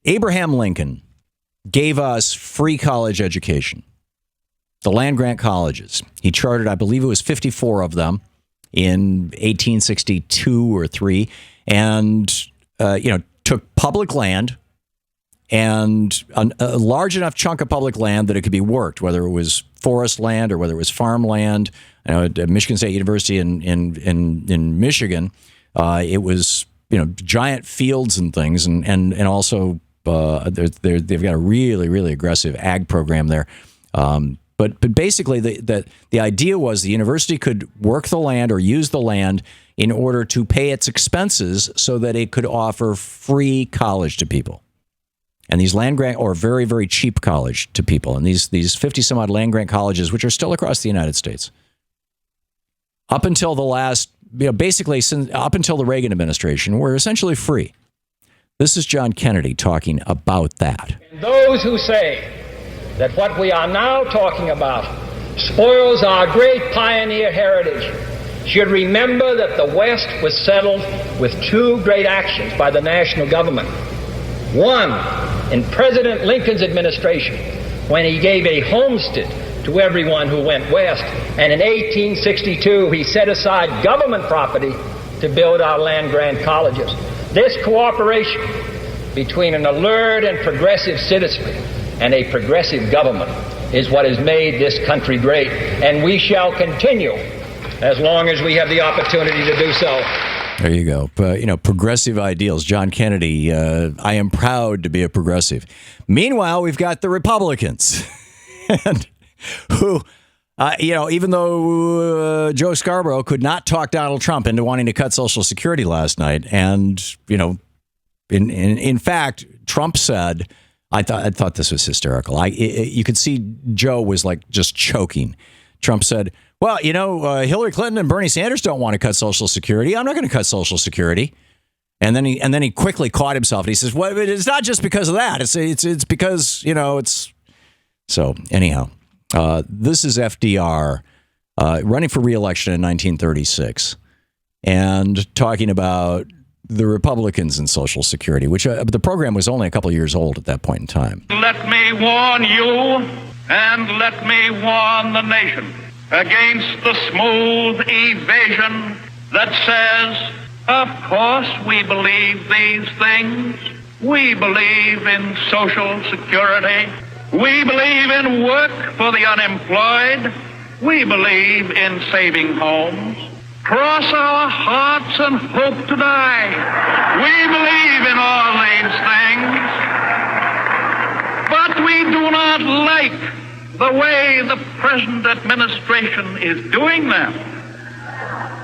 Abraham Lincoln gave us free college education, the land-grant colleges. He chartered, I believe it was 54 of them in 1862 or 3, and took public land and a large enough chunk of public land that it could be worked, whether it was forest land or whether it was farmland. At Michigan State University in Michigan, it was giant fields and things, and also they've got a really aggressive ag program there. But basically, the idea was the university could work the land or use the land in order to pay its expenses so that it could offer free college to people. And these land grant or very, very cheap college to people. And these 50 some odd land grant colleges, which are still across the United States, up until the last, basically up until the Reagan administration, were essentially free. This is John Kennedy talking about that. And those who say that what we are now talking about spoils our great pioneer heritage should remember that the West was settled with two great actions by the national government. One, in President Lincoln's administration, when he gave a homestead to everyone who went west, and in 1862 he set aside government property to build our land-grant colleges. This cooperation between an alert and progressive citizenry and a progressive government is what has made this country great, and we shall continue as long as we have the opportunity to do so. There you go. Progressive ideals. John Kennedy, I am proud to be a progressive. Meanwhile, we've got the Republicans, and who, even though Joe Scarborough could not talk Donald Trump into wanting to cut Social Security last night, and, in fact, Trump said, I thought this was hysterical. You could see Joe was like just choking. Trump said, well, Hillary Clinton and Bernie Sanders don't want to cut Social Security. I'm not going to cut Social Security. And then he quickly caught himself. And he says, well, it's not just because of that. It's because, it's. So anyhow, this is FDR running for re-election in 1936 and talking about the Republicans and Social Security, which the program was only a couple of years old at that point in time. Let me warn you, and let me warn the nation against the smooth evasion that says, of course we believe these things. We believe in Social Security. We believe in work for the unemployed. We believe in saving homes. Cross our hearts and hope to die. We believe in all these things. But we do not like the way the present administration is doing them.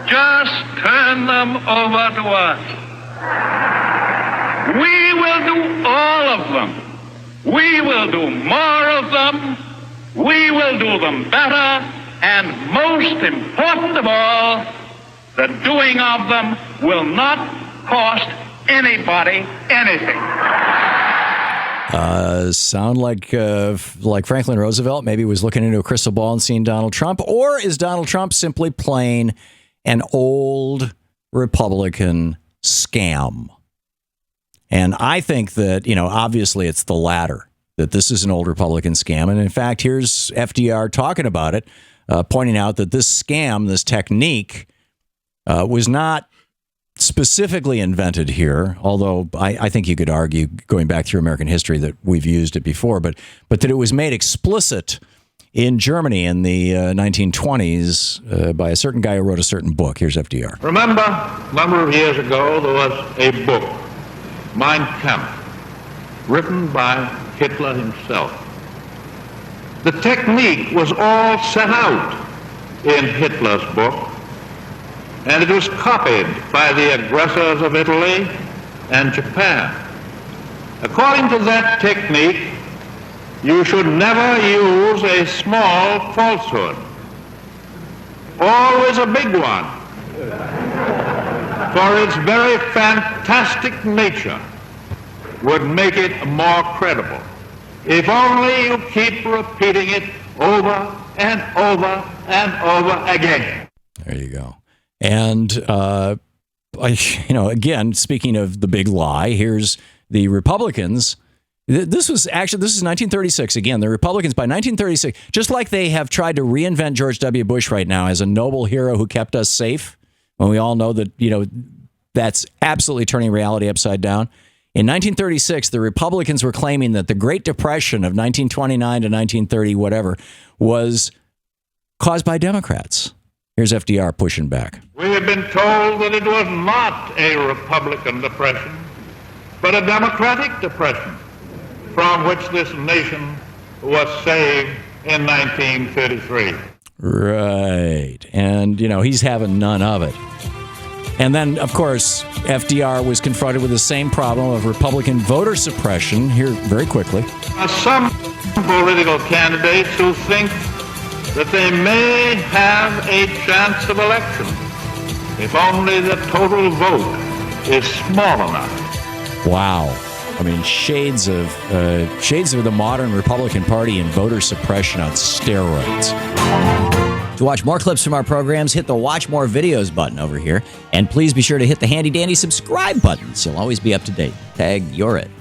Just turn them over to us. We will do all of them. We will do more of them. We will do them better. And most important of all, the doing of them will not cost anybody anything. Sound like Franklin Roosevelt maybe was looking into a crystal ball and seeing Donald Trump? Or is Donald Trump simply plain an old Republican scam? And I think that, obviously it's the latter, that this is an old Republican scam. And in fact, here's FDR talking about it, pointing out that this scam, this technique, was not specifically invented here, although I think you could argue, going back through American history, that we've used it before, but that it was made explicit in Germany in the 1920s by a certain guy who wrote a certain book. Here's FDR. Remember, a number of years ago, there was a book, Mein Kampf, written by Hitler himself. The technique was all set out in Hitler's book, and it was copied by the aggressors of Italy and Japan. According to that technique, you should never use a small falsehood, always a big one, for its very fantastic nature would make it more credible. If only you keep repeating it over and over and over again. There you go. And, again, speaking of the big lie, here's the Republicans This is 1936. Again, the Republicans by 1936, just like they have tried to reinvent George W. Bush right now as a noble hero who kept us safe, when we all know that, that's absolutely turning reality upside down. In 1936, the Republicans were claiming that the Great Depression of 1929 to 1930, whatever, was caused by Democrats. Here's FDR pushing back. We have been told that it was not a Republican depression, but a Democratic depression, from which this nation was saved in 1933. Right. And, he's having none of it. And then, of course, FDR was confronted with the same problem of Republican voter suppression. Here, very quickly. Some political candidates who think that they may have a chance of election if only the total vote is small enough. Wow. I mean, shades of the modern Republican Party and voter suppression on steroids. To watch more clips from our programs, hit the Watch More Videos button over here. And please be sure to hit the handy-dandy subscribe button so you'll always be up to date. Tag, you're it.